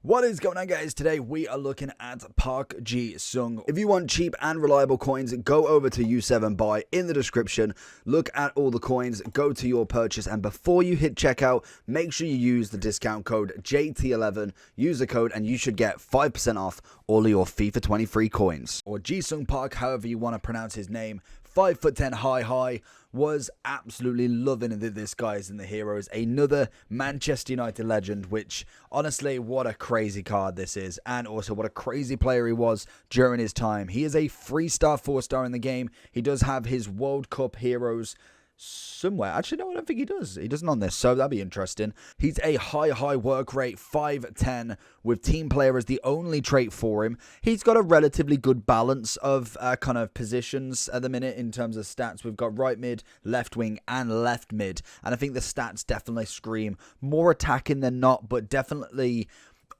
What is going on, guys? Today we are looking at Park Ji-sung. If you want cheap and reliable coins, go over to U7 Buy in the description. Look at all the coins, go to your purchase, and before you hit checkout, make sure you use the discount code JT11. Use the code and you should get 5% off all of your FIFA 23 coins. Or Ji-sung Park, however you want to pronounce his name. 5'10" high, was absolutely loving this guy's in the Heroes. Another Manchester United legend, which honestly, what a crazy card this is. And also what a crazy player he was during his time. He is a 3-star, 4-star in the game. He does have his World Cup Heroes somewhere. Actually, no, I don't think he does. He doesn't on this, so that'd be interesting. He's a high work rate, 5'10", with team player as the only trait for him. He's got a relatively good balance of kind of positions at the minute in terms of stats. We've got right mid, left wing, and left mid, and I think the stats definitely scream more attacking than not, but definitely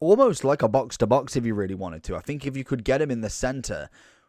almost like a box-to-box if you really wanted to. I think if you could get him in the center,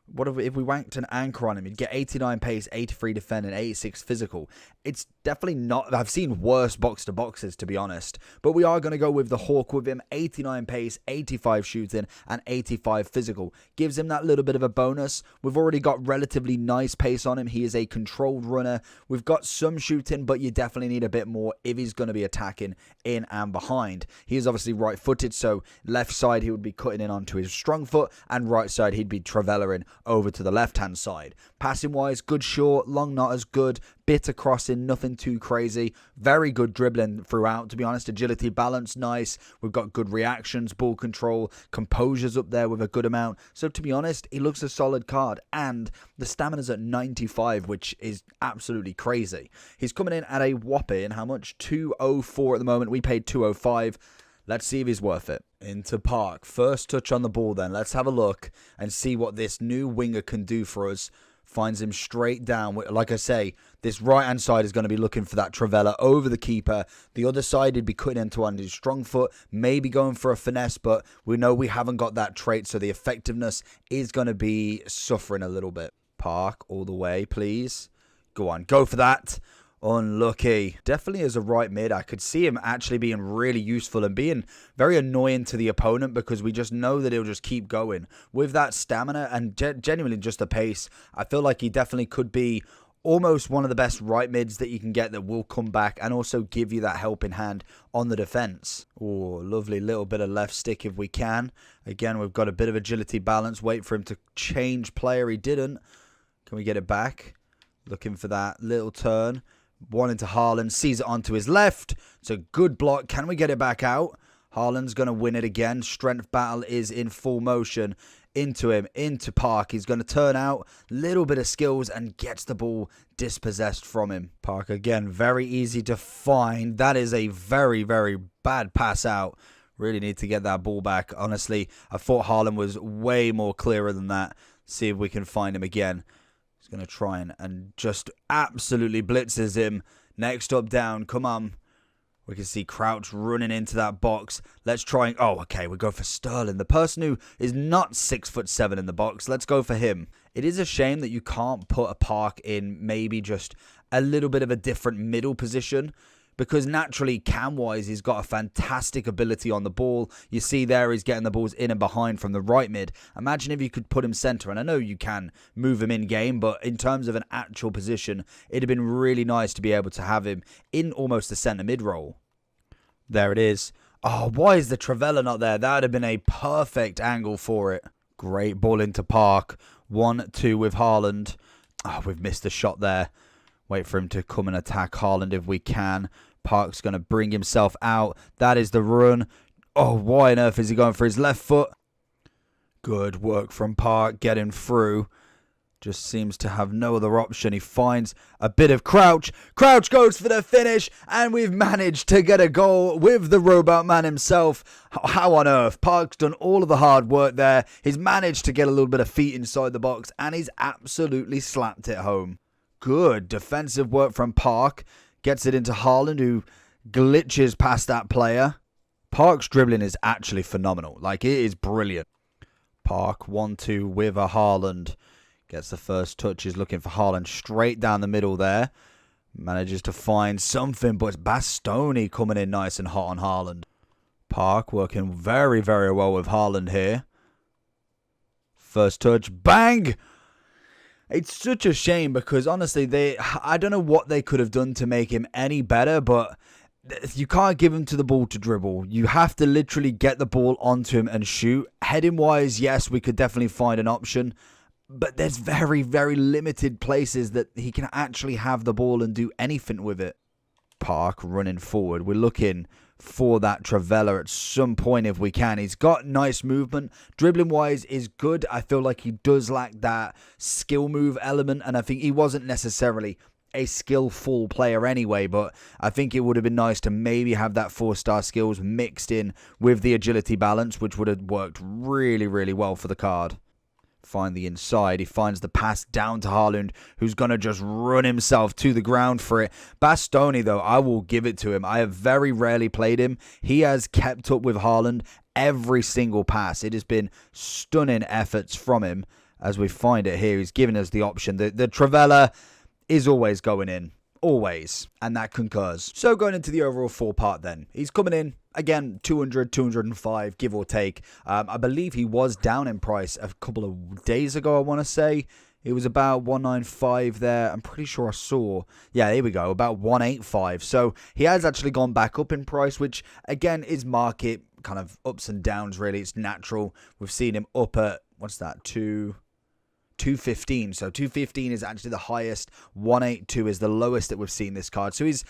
what if we wanked an anchor on him? He'd get 89 pace, 83 defend, and 86 physical. It's definitely not... I've seen worse box-to-boxes, to be honest. But we are going to go with the Hawk with him. 89 pace, 85 shooting, and 85 physical. Gives him that little bit of a bonus. We've already got relatively nice pace on him. He is a controlled runner. We've got some shooting, but you definitely need a bit more if he's going to be attacking in and behind. He is obviously right-footed, so left side he would be cutting in onto his strong foot, and right side he'd be travelling over to the left-hand side. Passing-wise, good short, long not as good, bit of crossing, nothing too crazy. Very good dribbling throughout, to be honest. Agility, balance, nice. We've got good reactions, ball control, composure's up there with a good amount. So, to be honest, he looks a solid card, and the stamina's at 95, which is absolutely crazy. He's coming in at a whopping, how much? 204 at the moment. We paid 205. Let's see if he's worth it. Into Park. First touch on the ball then. Let's have a look and see what this new winger can do for us. Finds him straight down. Like I say, this right-hand side is going to be looking for that Travella over the keeper. The other side, he'd be cutting into on his strong foot. Maybe going for a finesse, but we know we haven't got that trait, so the effectiveness is going to be suffering a little bit. Park all the way, please. Go on, go for that. Unlucky. Definitely as a right mid, I could see him actually being really useful and being very annoying to the opponent because we just know that he'll just keep going. With that stamina and genuinely just the pace, I feel like he definitely could be almost one of the best right mids that you can get that will come back and also give you that helping hand on the defense. Oh, lovely little bit of left stick if we can. Again, we've got a bit of agility balance. Wait for him to change player. He didn't. Can we get it back? Looking for that little turn. One into Haaland, sees it onto his left. It's a good block. Can we get it back out? Haaland's going to win it again. Strength battle is in full motion. Into him, into Park. He's going to turn out. Little bit of skills and gets the ball dispossessed from him. Park again, very easy to find. That is a very bad pass out. Really need to get that ball back. Honestly, I thought Haaland was way more clearer than that. See if we can find him again. He's going to try and just absolutely blitzes him. Next up down. Come on. We can see Crouch running into that box. Let's try and... Oh, okay. We go for Sterling. The person who is not 6'7" in the box. Let's go for him. It is a shame that you can't put a Park in maybe just a little bit of a different middle position. Because naturally, cam-wise, he's got a fantastic ability on the ball. You see there, he's getting the balls in and behind from the right mid. Imagine if you could put him centre. And I know you can move him in-game, but in terms of an actual position, it'd have been really nice to be able to have him in almost the centre mid role. There it is. Oh, why is the Travella not there? That would have been a perfect angle for it. Great ball into Park. 1-2 with Haaland. Oh, we've missed the shot there. Wait for him to come and attack Haaland if we can. Park's going to bring himself out. That is the run. Oh, why on earth is he going for his left foot? Good work from Park getting through. Just seems to have no other option. He finds a bit of Crouch. Crouch goes for the finish. And we've managed to get a goal with the robot man himself. How on earth? Park's done all of the hard work there. He's managed to get a little bit of feet inside the box. And he's absolutely slapped it home. Good defensive work from Park. Gets it into Haaland, who glitches past that player. Park's dribbling is actually phenomenal. Like, it is brilliant. Park 1-2 with a Haaland. Gets the first touch. He's looking for Haaland straight down the middle there. Manages to find something, but it's Bastoni coming in nice and hot on Haaland. Park working very, very well with Haaland here. First touch, bang! It's such a shame because honestly, I don't know what they could have done to make him any better, but you can't give him to the ball to dribble. You have to literally get the ball onto him and shoot. Heading wise, yes, we could definitely find an option, but there's very, very limited places that he can actually have the ball and do anything with it. Park running forward. We're looking for that Travella at some point if we can. He's got nice movement. Dribbling wise is good. I feel like he does lack that skill move element, and I think he wasn't necessarily a skillful player anyway, but I think it would have been nice to maybe have that 4-star skills mixed in with the agility balance, which would have worked really, really well for the card. Find the inside. He finds the pass down to Haaland, who's going to just run himself to the ground for it. Bastoni, though, I will give it to him. I have very rarely played him. He has kept up with Haaland every single pass. It has been stunning efforts from him as we find it here. He's giving us the option. The Travella is always going in. Always. And that concurs. So going into the overall 4-part then. He's coming in. Again, 200, 205, give or take. I believe he was down in price a couple of days ago, I want to say. It was about 195 there. I'm pretty sure I saw. Yeah, here we go. About 185. So he has actually gone back up in price, which again is market kind of ups and downs, really. It's natural. We've seen him up at, what's that, 215. So 215 is actually the highest. 182 is the lowest that we've seen this card. So he's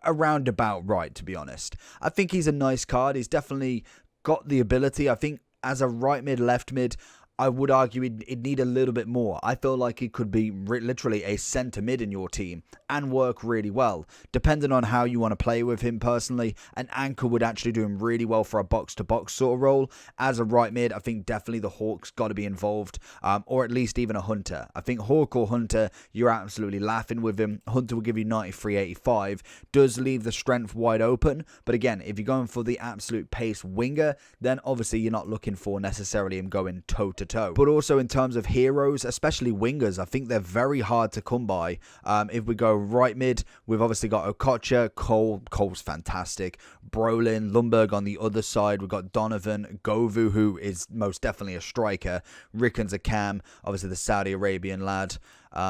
around about right, to be honest. I think he's a nice card. He's definitely got the ability. I think as a right mid, left mid, I would argue it'd need a little bit more. I feel like it could be literally a centre mid in your team and work really well. Depending on how you want to play with him personally, an anchor would actually do him really well for a box-to-box sort of role. As a right mid, I think definitely the Hawk's got to be involved, or at least even a Hunter. I think Hawk or Hunter, you're absolutely laughing with him. Hunter will give you 93-85. Does leave the strength wide open, but again, if you're going for the absolute pace winger, then obviously you're not looking for necessarily him going toe-to-toe. But also in terms of heroes, especially wingers, I think they're very hard to come by. If we go right mid, we've obviously got Okocha, Cole's fantastic, Brolin, Lundberg on the other side. We've got Donovan, Govu, who is most definitely a striker, Rickon's a cam, obviously the Saudi Arabian lad.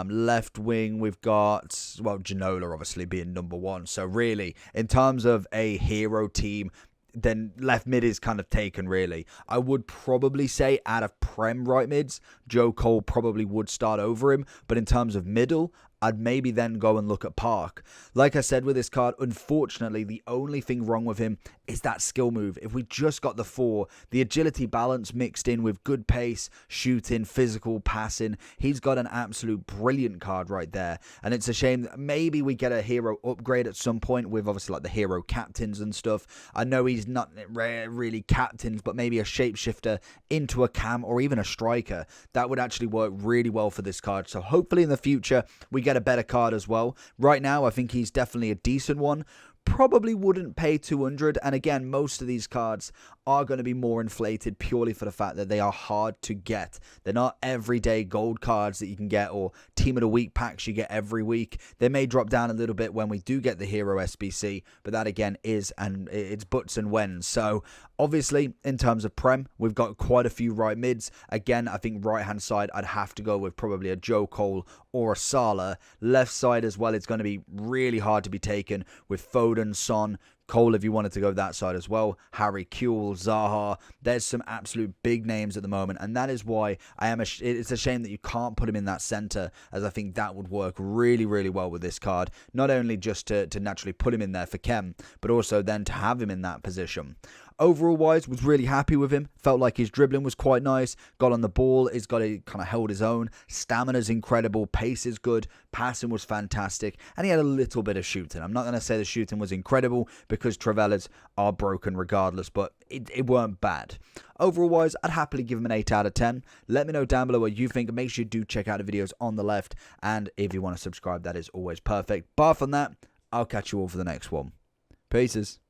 Left wing, we've got, well, Ginola obviously being number one. So really, in terms of a hero team, then left mid is kind of taken, really. I would probably say out of Prem right mids, Joe Cole probably would start over him. But in terms of middle, I'd maybe then go and look at Park. Like I said with this card, unfortunately, the only thing wrong with him is that skill move. If we just got the 4, the agility balance mixed in with good pace, shooting, physical, passing, he's got an absolute brilliant card right there. And it's a shame that maybe we get a hero upgrade at some point with obviously like the hero captains and stuff. I know he's not really captains, but maybe a shapeshifter into a cam or even a striker. That would actually work really well for this card. So hopefully in the future, we get a better card as well. Right now, I think he's definitely a decent one. Probably wouldn't pay 200, and again, most of these cards are going to be more inflated purely for the fact that they are hard to get. They're not everyday gold cards that you can get or team of the week packs you get every week. They may drop down a little bit when we do get the hero SBC, but that again is, and it's buts and whens. So obviously in terms of Prem, we've got quite a few right mids. Again, I think right hand side I'd have to go with probably a Joe Cole or a Salah. Left side as well, it's going to be really hard to be taken with Foden, Son, Cole if you wanted to go that side as well, Harry Kewell, Zaha. There's some absolute big names at the moment, and that is why it's a shame that you can't put him in that centre, as I think that would work really, really well with this card. Not only just to naturally put him in there for Chem, but also then to have him in that position. Overall wise, was really happy with him. Felt like his dribbling was quite nice. Got on the ball. He's got it kind of held his own. Stamina's incredible. Pace is good. Passing was fantastic. And he had a little bit of shooting. I'm not going to say the shooting was incredible because Travellas are broken regardless, but it weren't bad. Overall wise, I'd happily give him an 8 out of 10. Let me know down below what you think. Make sure you do check out the videos on the left. And if you want to subscribe, that is always perfect. Bar from that, I'll catch you all for the next one. Peace.